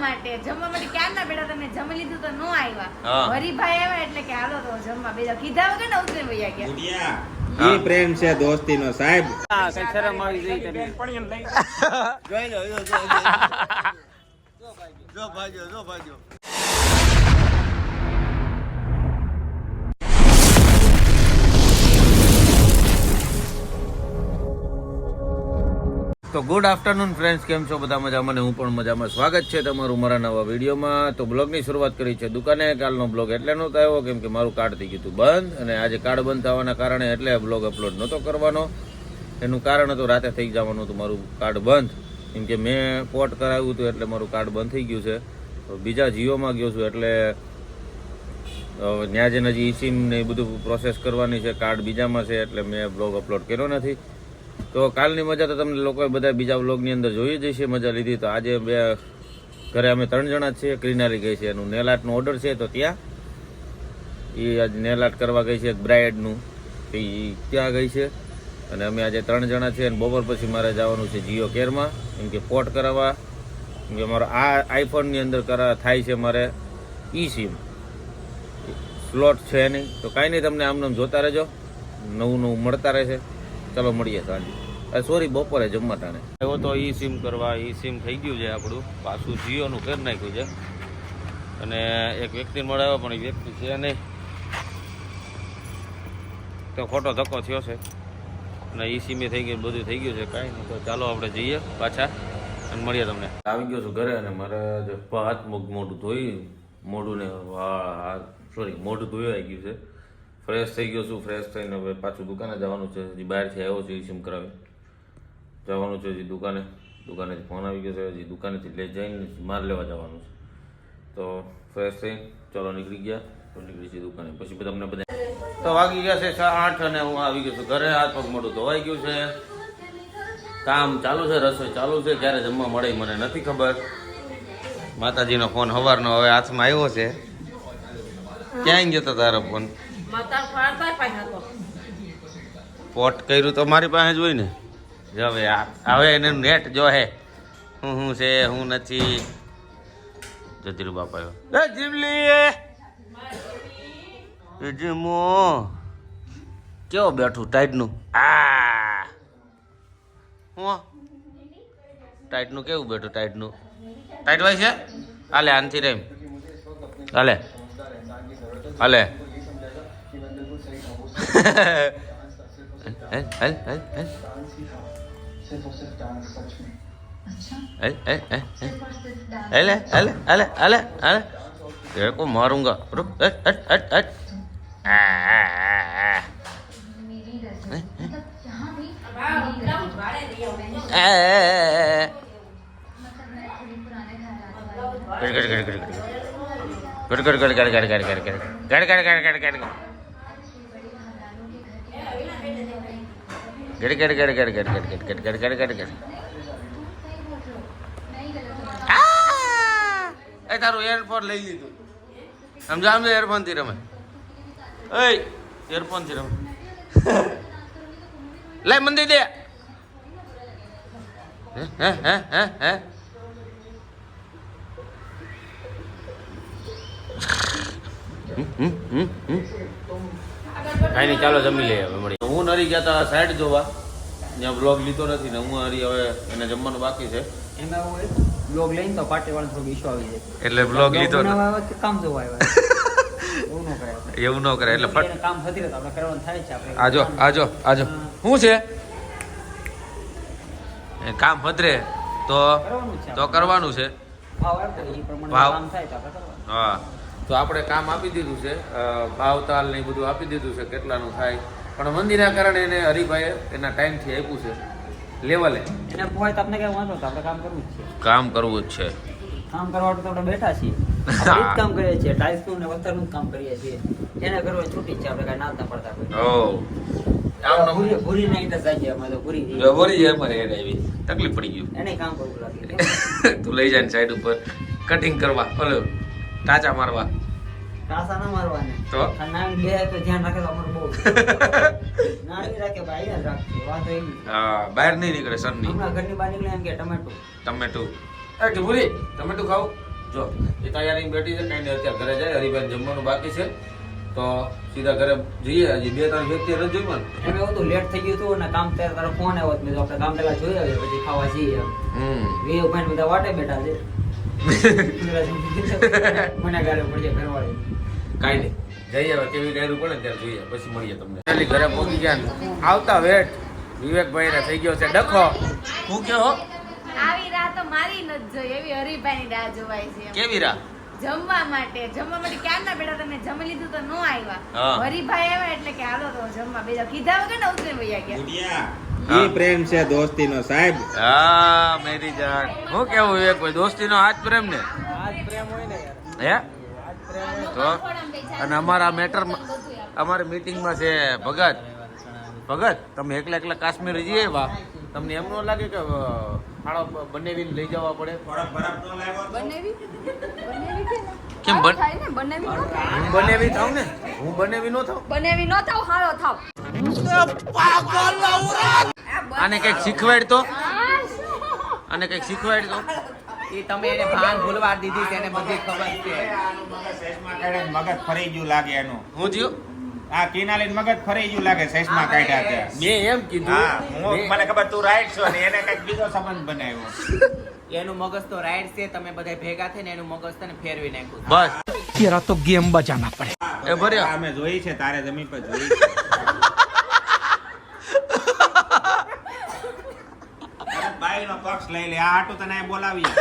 માટે જમવા માટે ક્યારના બેટા તમે જમી લીધું તો નો આવ્યા હરીભાઈ આવ્યા એટલે કે હાલો તો જમવા બેજા કીધા વગર ને ઉતરી વયા ગયા ઈ પ્રેમ છે દોસ્તીનો સાહેબ કઈ શરમ આવી જઈ તમે જોઈ લો જો ભાજો તો ગુડ આફ્ટરનૂન ફ્રેન્ડ્સ, કેમ છો બધા? મજામાં ને હું પણ મજામાં. સ્વાગત છે તમારું મારા નવા વિડીયોમાં. તો બ્લોગની શરૂઆત કરી છે દુકાને. કાલનો બ્લોગ એટલે નહોતો આવ્યો કેમ કે મારું કાર્ડ થઈ ગયું હતું બંધ, અને આજે કાર્ડ બંધ થવાના કારણે એટલે બ્લોગ અપલોડ નહોતો કરવાનો. એનું કારણ હતું રાતે થઈ જવાનું હતું મારું કાર્ડ બંધ, કેમ કે મેં પોર્ટ કરાવ્યું હતું એટલે મારું કાર્ડ બંધ થઈ ગયું છે. બીજા જીઓમાં ગયો છું એટલે ત્યાં જઈને હજી ઈ સિમ ને એ બધું પ્રોસેસ કરવાની છે. કાર્ડ બીજામાં છે એટલે મેં બ્લોગ અપલોડ કર્યો નથી. તો કાલની મજા તો તમને લોકોએ બધા બીજા વ્લોગની અંદર જોઈ જ છે, મજા લીધી. તો આજે ઘરે અમે 3 જણા છીએ. ક્રિનાલી ગઈ છે, એનું નેલ આર્ટનો ઓર્ડર છે તો ત્યાં એ આજે નેલ આર્ટ કરવા ગઈ છે બ્રાઇડનું, તો એ ત્યાં ગઈ છે. અને અમે આજે 3 જણા છીએ. અને બપોર પછી મારે જવાનું છે જીઓ કેરમાં, કેમ કે પોર્ટ કરાવવા. કેમ કે મારો આ આઈફોનની અંદર થાય છે મારે ઈ સિમ સ્લોટ છે નહીં. તો કાંઈ નહીં, તમને આમને જોતા રહેજો, નવું મળતા રહેશે. ચલો મળીએ સાંજે. સોરી, બપોરે જમવા ટાણે એવો તો ઈ સિમ કરવા. ઈ સિમ થઈ ગયું છે આપણું, પાછું જીઓનું કરી નાખ્યું છે. અને એક વ્યક્તિને મળાવ્યો પણ એ વ્યક્તિ છે નહીં, તો ખોટો ધક્કો થયો છે. અને ઈ સિમે થઈ ગયું, બધું થઈ ગયું છે. કાંઈ નહીં, તો ચાલો આપણે જઈએ પાછા અને મળીએ તમને. આવી ગયો છું ઘરે અને મારે હાથ મોઢું ધોઈ મોઢું ધોઈ આવી ગયું છે. ફ્રેશ થઈ ગયો છું. ફ્રેશ થઈને હવે પાછું દુકાને જવાનું છે. હજી બહારથી આવ્યો છે, ઈ સિમ કરાવી જવાનું છે. હજી દુકાનેથી ફોન આવી ગયો છે. હજી દુકાનેથી લઈ જઈને માલ લેવા જવાનું છે. તો ફ્રેશ થઈને ચલો નીકળી ગયા. તો નીકળી છે દુકાને. પછી તમને બધા તો વાગી ગયા છે 8 અને હું આવી ગયો છું ઘરે. હાથ પગ મોઢું ધોવાઈ ગયું છે. કામ ચાલુ છે, રસોઈ ચાલુ છે. ક્યારે જમવા મળે મને નથી ખબર. માતાજીનો ફોન સવારનો હવે હાથમાં આવ્યો છે. ક્યાંય ગયો તારો ફોન? પોટ કર્યું તો મારી પાસે જ હોય ને. હવે એને નેટ જો હે હું છે હું નથી. જતીરુ બાપા આવ્યો. જીવલી જીમો કેવો બેઠું ટાઈટનું. હું ટાઈટનું કેવું બેઠું? ટાઈટનું ટાઈટ હોય છે. હાલે આનથી રેમ હાલે હાલે तेरे को मारूंगा. रुक हट हट हट हट. તારું એરફોન લઈ લીધું. સમજામ એરફોન થી રમે. એરફોન થી રમે. લઈ મંદિર દે. કાંઈ નહીં, ચાલો જમી લઈએ હવે મળી. હું નરી ગયા હતા સાઈડ જોવા, ત્યાં બ્લોગ લીધો નથી ને. હું હરી હવે એને જમવાનું બાકી છે. એમાં બ્લોગ લઈને તો પાર્ટી વાળા થોડું ઇશ્યુ આવી જાય એટલે બ્લોગ લીધો કામ જોવા આવ્યા એવું ન કરે એટલે ફટ કામ થતી રહે આપણે કરવાનું થાય છે. આપણે આજો શું છે કામ ભદ્રે તો કરવાનું છે. ભાવ થાય તો આપણે કરવાનું. હા, તો આપણે કામ આપી દીધું છે. ભાવતાલ ને બધું આપી દીધું છે કેટલાનું થાય. પણ મંદિરના કારણે એને હરિભાઈએ એના ટાઈમથી આપ્યું છે લેવલે. એને પોય તો આપણે કઈ વાંધો તો આપણે કામ કરવું જ છે. કામ કરવું જ છે. કામ કરવા તો આપણે બેઠા છીએ. આપણે જ કામ કરીએ છીએ. ટાઇલ્સનું ને વસ્તુનું કામ કરીએ છીએ. એને કરવા છૂટી છે. આપણે કઈ નાતા પડતા કોઈ. ભૂરી નહીં તો જાય અમારે તો ભૂરી જાય અમારે એને આવી તકલીફ પડી ગયું. એને કામ કરવું લાગે. તું લઈ જાય સાઈડ ઉપર કટિંગ કરવા, ઓલો ટાચા મારવા. ટાચા ના મારવાને તો નાની લે તો ધ્યાન રાખે તો અમારું બહુ નાની રાખે ભાઈ જ રાખે. વાત એવી. હા, બહાર નહીં નીકળે સનની. હમણાં ઘરની બહાર નીકળે એમ કે ટમેટું ટમેટું. એ ભૂરી ટમેટું ખાવું. જો એ તૈયારી બેઠી છે, કઈ નહીં અત્યારે ઘરે જાય. હરિભાઈ જમવાનું બાકી છે તો સીધા ઘરે જઈએ. હજી 2-3 વ્યક્તિ રજ જોયું ને એમ એવું તો લેટ થઈ ગયું હતું અને કામ ત્યારે તારો ફોન આવ્યો તો મેં કીધું આપણે કામ પેલા જોઈ આવીએ પછી ખાવા જઈએ એમ. વેવ ભાઈ બધા વાટે બેઠા છે. મને ગાડે પડશે ઘરવાળી. કાંઈ નહીં, જઈએ હવે કેવી ગાયરું પડે ને ત્યારે જોઈએ, પછી મળીએ તમને. ખાલી ઘરે પહોંચી ગયા ને આવતા વેટ વિવેકભાઈ ને થઈ ગયો છે ડખો. હું કેવો આવી રાહ તો મારી નથી જોઈ, એવી હરીભાઈની રાહ જોવાય છે. કેવી રા જમવા માટે ક્યારના બેટા તમે જમી લીધું તો નો હા. આવ્યા. હરીભાઈ આવ્યા એટલે કે હાલો તો જમવા બેજા કીધા વગર ને ઉતરી વયા ગયા. ગુડિયા, ઈ પ્રેમ છે દોસ્તીનો સાહેબ. હા મેરી જાન. હું કેવું વિવેકભાઈ દોસ્તીનો હાથ પ્રેમ ને આજ પ્રેમ હોય ને યાર. હે તો અને અમારા મેટર અમારી મીટિંગમાં છે ભગત. ભગત તમે એકલા કાશ્મીર જઈએ વા તમને એમ ન લાગે કે ખાડો બનાવીને લઈ જવા પડે? કેમ હું બનેવી થાવ ને, હું બનેવી નો થાવ. આને કઈક શીખવાડ તો, આને કઈક શીખવાડ તો. એ તમે એને ભાન ભૂલવા દીધી તેને બધી ખબર છે. મગજ ફરી ગયું લાગે એનું. હું થયું આ કિનાલીન મગજ ફરી ગયું લાગે સેશમાં કાઢ્યા ત્યાં. મેં એમ કીધું મને ખબર તું રાઈટ છો ને એને કઈક બીજો સંબંધ બનાવ્યો. એનું મગજ તો રાઈટ છે, તમે બધા ભેગા થઈને એનું મગજ તને ફેરવી નાખ્યું. બસ तेरा तो गेम बजाना पड़े. એ ભર્યો. અમે જોઈ છે તારે જમીન પર જોઈ છે. બાઈનો પક્ષ લઈ લે, આ હાટું તને અહીં બોલાવીએ.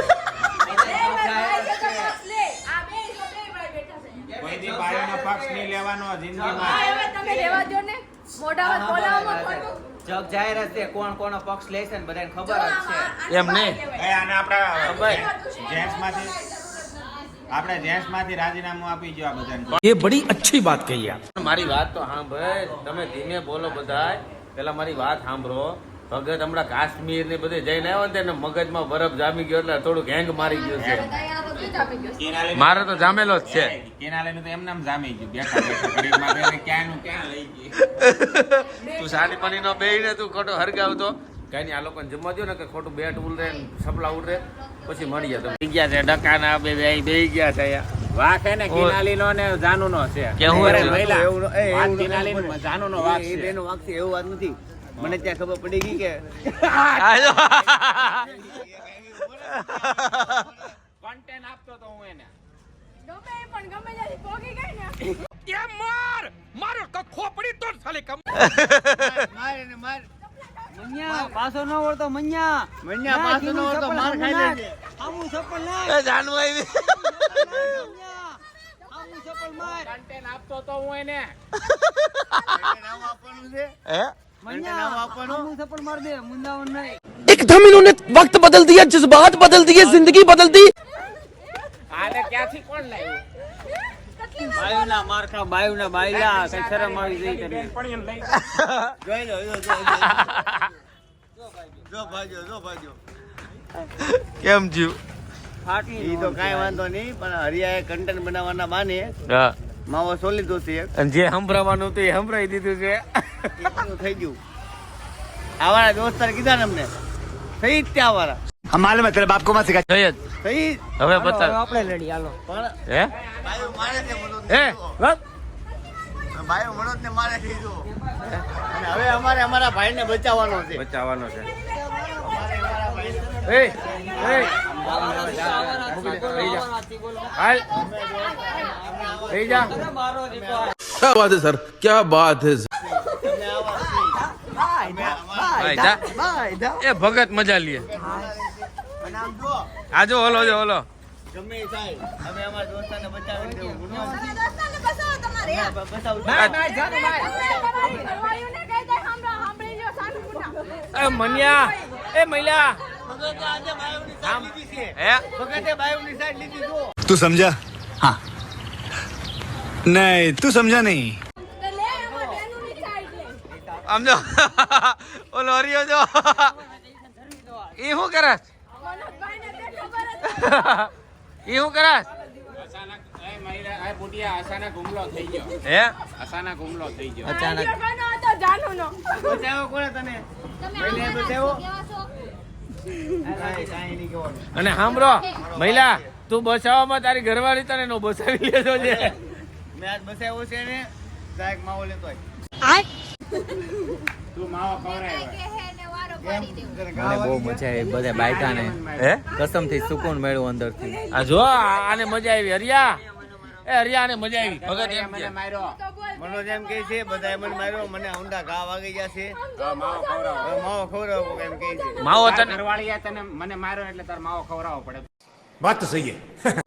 કોઈ દી બાઈનો પક્ષ નહીં લેવાનો જિંદગીમાં. જગ જાહેર જ છે કોણ કોનો પક્ષ લેશે ને બધાને ખબર જ છે. એમ નહીં એ આને આપણા જેન્ટ્સમાંથી રાજીનામું આપી જો આ બધાને. ये बड़ी अच्छी बात कही आप. મારી વાત તો સાંભળ, તમે ધીમે બોલો બધાય. પેલા મારી વાત સાંભળો. ભગત હમણાં કાશ્મીર ને બધે જઈને આવ્યો ને તેને મગજમાં બરફ જામી ગયો એટલે થોડુંક હેંગ મારી ગયું છે. મારે તો જામેલો જ છે. કેનાલીનું તો એમનામ જામી ગયું બેઠા બેઠા ઘડીમાં તો એને ક્યાંનું ક્યાં લઈ ગઈ. તું સાની પાણી નો બેહી ને તું ખોટો હરગાવતો કઈ નહીં. આ લોકોને જમવા દો ને કે ખોટું બેટ ઉલરે ને સપલા ઉલરે પછી મળીએ. તમે ગયા છે ડકાના બે બે ગયા છે અહીંયા. વાક હે ને કિનાલીનો ને જાનુનો છે. કે હું અરે એવું- મહિલા. એવું- એ- વાત એવું કિનાલીનો જાનુનો વાક છે. બેનો વાંક છે એવું વાત નથી. મને ત્યાં ખબર પડી ગઈ કે કોન્ટેન્ટ આપતો તો હું એને. ये मार मारो का खोपड़ी तोड़ साले कम. મન્યા પાછો ન વળતો મન્યા પાછો ન વળતો માર ખાઈ લેજે. આવું સપલ ના એ જાનુ આવી. મન્યા આવું સપલ માર કોન્ટેન્ટ આપતો તો હું એને. હે મન્યા આવું સપલ માર દે મુંદાવન નહીં. एकदम इन्होंने वक्त बदल दिया, जज्बात बदल दिए, जिंदगी बदल दी. આને ક્યાંથી કોણ લાવ્યું? બાયુના માર ખા બાયુના બાયલા કઈ શરમ આવી જઈ તને. જોઈ લો જો ભાજો કેમ જીવ? ફાટી ઈ તો કાંઈ વાંધો નહીં, પણ હરિયાએ કન્ટેન્ટ બનાવવાના બાને હા માવો સોલી લીધો છે. અને જે સંભળાવાનું હતું એ સંભળાઈ દીધું છે. એટલું થઈ ગયું. આવાના દોસ્તાર કીધા ને અમને થઈ જ ત્યાં વાળા हम मालूम है तेरे बाप को मत सिखा. થઈ જ. થઈ જ. હવે બતા. આપણે લડી હાલો. પણ હે બાયો મારે છે મનોજ હે વાત? બાયો મનોજ ને મારે છે જો. અને હવે અમારે અમારા ભાઈને બચાવવાનો છે. બચાવવાનો છે. અમારે અમારા ભાઈને એ એ હાલ થઈ જા. क्या बात है सर, क्या बात है. ભાઈ જા. એ ભગત મજા લે. અને આમ જો આજો ઓલો જો ઓલો ગમે એ થાય હવે અમારા દોસ્તારને બચાવી દેવું. એ મન્યા એ મૈલા હે વખતે બાયોની સાઈડ લીધી જો. तू समझा? हाँ. नहीं तू समझा नहीं. આમ જો ઓલો હરિયો જો ઈ શું કરસ? ઈ શું કરસ? અચાનક હુમલો થઈ ગયો. હે અચાનક હુમલો થઈ ગયો. અચાનક બચાવ્યો કોને તને? પહેલે બચાવ્યો. કાંઈ નહીં કહેવાનું. અને સાંભળો મહિલા તું બસાવવામાં તારી ઘરવાળી તને નો બસાવી લેજો છે. મેં આજ બસાવ્યો છે ને સાહેબ માવો લેતો આય. તું માવો ખવડાવ્યો. મને બહુ મજા આવી બધા બાયકા ને હે કસમ થી સુકૂન મળ્યું અંદર થી. આ જો આને મજા આવી હરિયા આને મજા આવી ભગત એમ મને કે. માર્યો. મનોજ એમ કહે છે બધા મને માર્યો મને ઊંડા ઘા વાગી ગયા છે તો માવો ખવડાવો. હવે માવો ખવડાવો એમ કહે છે. માવો તાર તને ઘરવાળીએ તને મને માર્યો એટલે તાર માવો ખવડાવવો પડે. વાત તો સહી હે.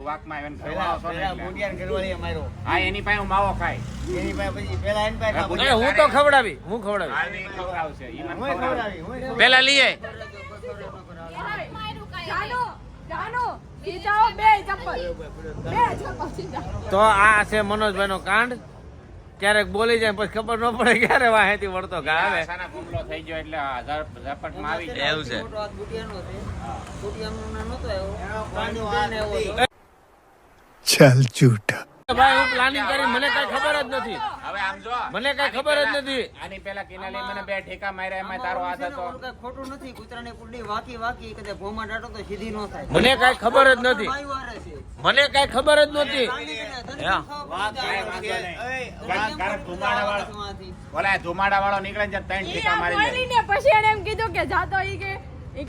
વાકમાં આવીને પેલા ખવડાવશો ને એટલે. મોટિયાને ઘરવાળીએ માર્યો હા એની પાસે હું માવો ખાય. એની પાસે પછી પેલા એની પાસે ખાધું. એ હું તો ખવડાવી હું ખવડાવી આ નહીં ખવડાવશે. ઈ મને હું ખવડાવશે. ખવડાવી હું ખવડાવી. પેલા લઈએ તો આ છે મનોજભાઈ નો કાંડ. ક્યારેક બોલી જાય પછી ખબર ન પડે ક્યારે વાહેથી વળતો ઘા આવે. આસાના હુમલો થઈ ગયો એટલે ઝપટમાં આવી જાય. એવું છે. મોટો હાથ બુટિયાનો છે. બુટિયાનો નહોતો આવ્યો. પાણીનો હાથ નથી. ચાલ ઝૂઠા. ભાઈ હું પ્લાનિંગ કરી મને કઈ ખબર જ નથી. હવે આમ જો મને કઈ ખબર જ નથી. આની પેલા કિનાલી મને 2 ઠેકા માર્યા એમાં તારો હાથ હતો. ઓલું કાંઈ ખોટું નથી. કૂતરાને કુંડી વાકી કદાચ ભોમાં દાટો તો સીધી ન થાય. મને કઈ ખબર જ નથી. ભાઈ વારે છે. મને કઈ ખબર જ નહોતી. તને હા. વાત કાંઈ વાંધો નહીં. કારણ ધુમાડાવાળો માંથી. ઓલા ધુમાડાવાળો નીકળે ને ત્યાં 3 ઠેકા મારી જાય. બોલીને પછી એને એમ કીધું કે જાતો ઈ કે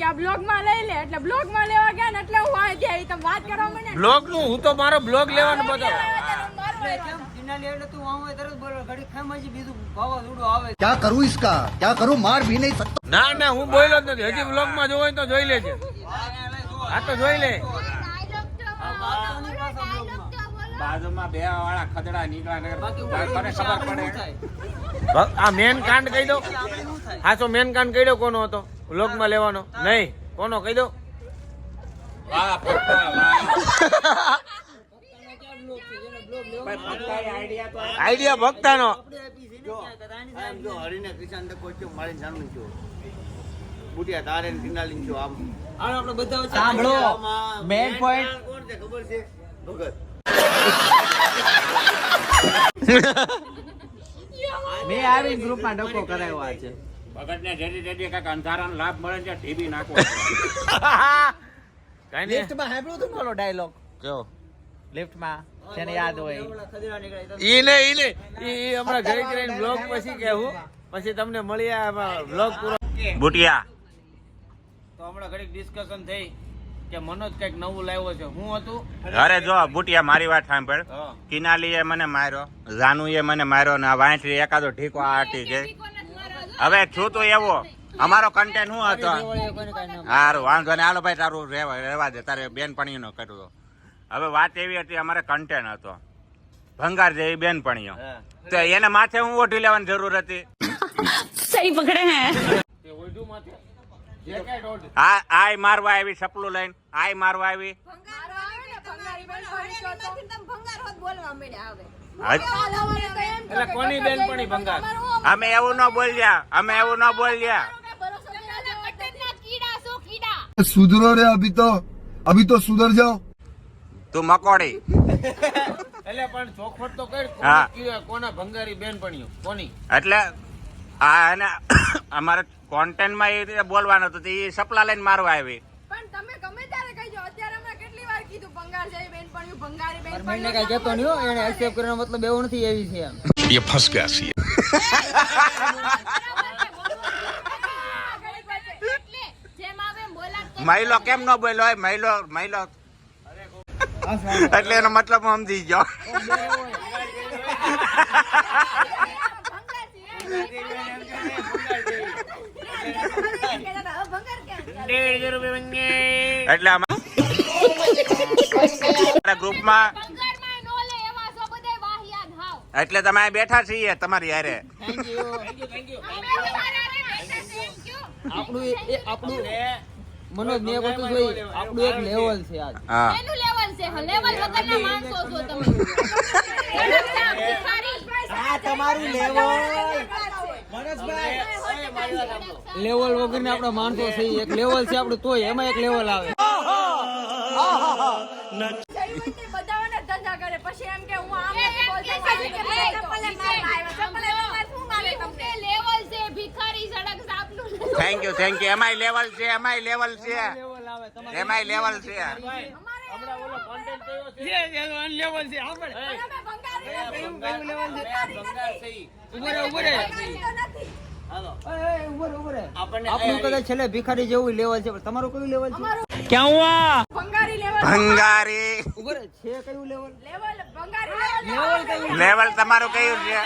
આ બ્લોગ માં લઈ લે એટલે બ્લોગ માં લેવા ગયા ને એટલે હું આ ત્યાં ઈ તમે વાત કરવા મને બ્લોગ નું હું તો મારો બ્લોગ લેવાનું બતાવ. એટલે કેમ કિનાલી એટલે તું આમ હોય તરત બોલો ઘડી ખાઈ બીજું વાવાઝોડું આવે. क्या करूं इसका क्या करूं मार भी नहीं सकता ના ના હું બોલ્યો જ નથી. હજી બ્લોગ માં જોવો હોય તો જોઈ લેજે. આ તો જોઈ લે. બાજુમાં 2 વાળા ખદડા નીકળ્યા ને બાકી તને ખબર આપણે પડે. થાય. આ મેન કાંડ કહી દો. આપણે શું થાય? હા તો મેન કાંડ કહી દો કોનો હતો બ્લોગ માં લેવાનો નહીં કોનો કહી દો. વાહ પપ્પા વાહ. ભાઈ પપ્પાએ આઈડિયા તો આપ્યો. આઈડિયા ભક્તાનો. આપણે આપી છે ને જો ક્યાંય કદાચ આની આમ જો હરીને કિસાન ડકો છો મારી જાણું છું બુટિયા તારે ને કિનાલી છો આમ હાલો આપણે બધા વચ્ચે સાંભળો. આમાં Main point. કોણ છે ખબર છે ભગત મેં આવી ગ્રુપમાં ડકો કરાવ્યો આ છે. ભગતને જેથી કાંઈક અંધારાનો લાભ મળે છે ટીવી નાખો. કઈ નહીં લિફ્ટમાં સાંભળ્યું તું મારો ડાયલોગ જો લિફ્ટમાં તેને યાદ હોય. ઓલા ખદડા નીકળ્યા તો ઈ હમણાં ઘરે કરીને બ્લોગ પછી કહેવું પછી તમને મળી બ્લોગ પૂરો. બુટિયા તો હમણાં ઘડીક ડિસ્કશન થઈ કે મનોજ કઈક નવું લાવ્યો છે. હું હતું અરે જો બુટિયા મારી વાત સાંભળ. હા. કિનાલીએ મને માર્યો, જાનુએ મને માર્યો ને આ વાંઠી એકાદો ઠીકો આટી છે. હવે છું તો એવો અમારો કન્ટેન્ટ શું હતો? સારું વાંધો ને હાલો ભાઈ તારું રહેવા દે તારે બેનપણીનો કર્યું. હવે વાત એવી હતી અમારે કન્ટેન્ટ હતો ભંગાર જેવી બેનપણીઓ તો એને માથે હું ઓઢી લેવાની જરૂર હતી. તે ઓઢું માથે જે કાંઈ દોઢ. આય મારવા આવી સપલું લઈને આય મારવા આવી. એટલે કોની બેનપણી ભંગાર? અમે એવું ન બોલ્યા, અમે એવું ન બોલ્યા. सुधरो रे अभी तो सुधर जाओ તું મકોડી. એટલે પણ ચોખવટ તો કર હા. કોના ભંગારી બેનપણીઓ કોની? એટલે આ એને અમારે કોન્ટેન્ટમાં એ રીતે બોલવાનું હતું તો એ સપલા લઈને મારવા આવી. પણ તમે ગમે ત્યારે કહીજો અત્યારે અમે કેટલી વાર કીધું ભંગાર જાય બેનપણીઓ ભંગારી પરમાઈને કાંઈ કહેતો નહીં હો. એને accept કરવાનો મતલબ એવો નથી એવી છે એમ. ये फंस गया सी. મહિલો કેમ ન બોલ્યો હોય? મહિલો એટલે એનો મતલબ હું સમજી ગયો. એટલે અમારા ગ્રુપમાં એટલે તમે અહીં બેઠા છીએ તમારી હારે. Thank you. આપણું આપણું મનોજ મેં બધું જોઈ આપણું એક લેવલ છે આજ. હા તમારું લેવલ લેવલ વગર આપણા માણસો છે એક લેવલ છે આપણું તોય એમાં એક લેવલ આવે. બધાને ધંધા કરે પછી એમ કે હું આમ નથી બોલતો ચપ્પલે મારવા આવ્યો ચપ્પલે માર શું મારે તમને લેવલ છે ભિખારી સડક સાપનું થેન્ક યુ એમાંય લેવલ છે લેવલ આવે તમારે એમાંય લેવલ છે. હમણાં ઓલો content આપણું કદાચ છેલ્લે ભિખારી જેવું લેવલ છે, પણ તમારું કયું લેવલ છે? ભંગારી લેવલ ભંગારી ઉભો રહે, છે કયું લેવલ? લેવલ ભંગારી લેવલ કયું? લેવલ તમારું કયું છે?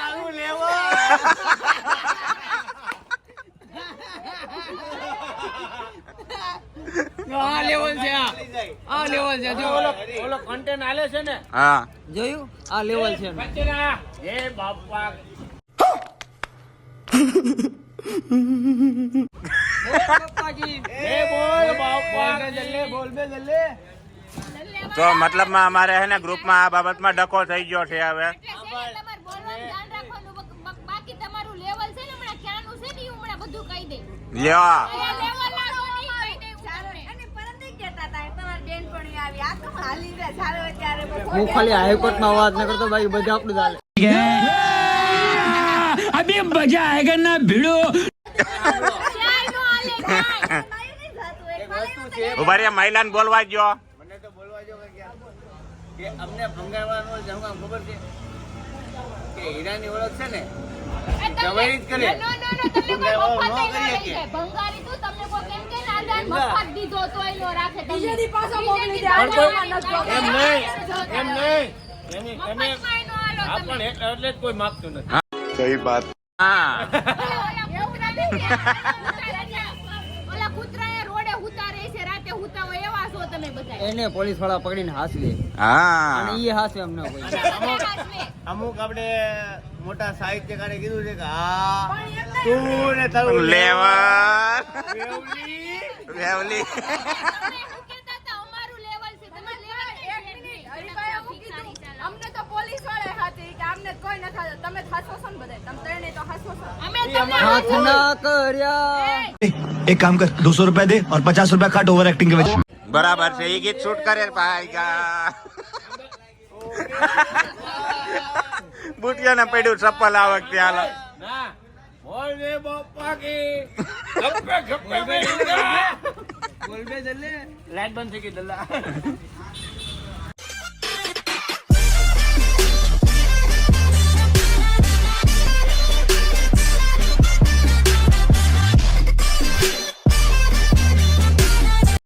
ઓલો content હાલે છે ને હા જોયું? આ લેવલ છે એનું. હે બાપા તો મતલબમાં અમારે હે ને ગ્રુપમાં આ બાબતમાં ડકો થઈ ગયો છે હવે. તમારે બોલવાનું ધ્યાન રાખવાનું. બાકી તમારું લેવલ છે ને હમણાં ક્યાંનું છે ને ઈ હમણાં બધું કહી દે. લ્યો હું ખાલી હાઈકોર્ટમાં વાત ન કરતો, બાકી બધા આપણું ચાલે. अभी मजा आएगा ना भिड़ो. ઉભા રહ્યા, મહિલાને બોલવા ગયો. મને તો બોલવા જો કે અમને ભંગારવાનો છે, અમને ખબર છે કે હીરાની ઓળખ છે ને જવાઈ જ કરે. ભંગારી તું તમને કોઈ કેમ કે ના મફત દીધો તો એ નો રાખે. બીજે દી પાછો મોકલી દે. એમ નહીં તમે આ પણ એટલે જ કોઈ માગતું નથી. सही बात. હા ઓલા કૂતરાએ રોડે ઉતારે છે, રાતે ઉતાવો એવા છો તમે બધા. એને પોલીસ વાળા પકડીને હાંસવે, હા અને ઈ હાંસવે અમને કોઈ. અમુક આપણે મોટા સાહિત્યકારે કીધું છે કે હા તું ને તારું લેવલ વેવલી. વેવલી અમને તો પોલીસ વાળા હતી કે અમને કોઈ ન થાય, તમે થાશો છો ને બધા, તમે ત્રણે તો હાસો છો. અમે હાથ ના કર્યા. एक काम कर 200 रुपया दे और 50 रुपया काट ओवर एक्टिंग के वजह. બરાબર છે. ઈ ગીત શૂટ કરે ભાઈ બુટિયાને પડ્યું ચપ્પલ આ વખતે હાલો. ના બોલ રે બાપા કી ગપ્પે ગપ્પે બોલ બે જલ્લે લાઈટ બંધ થઈ ગઈ દલ્લા.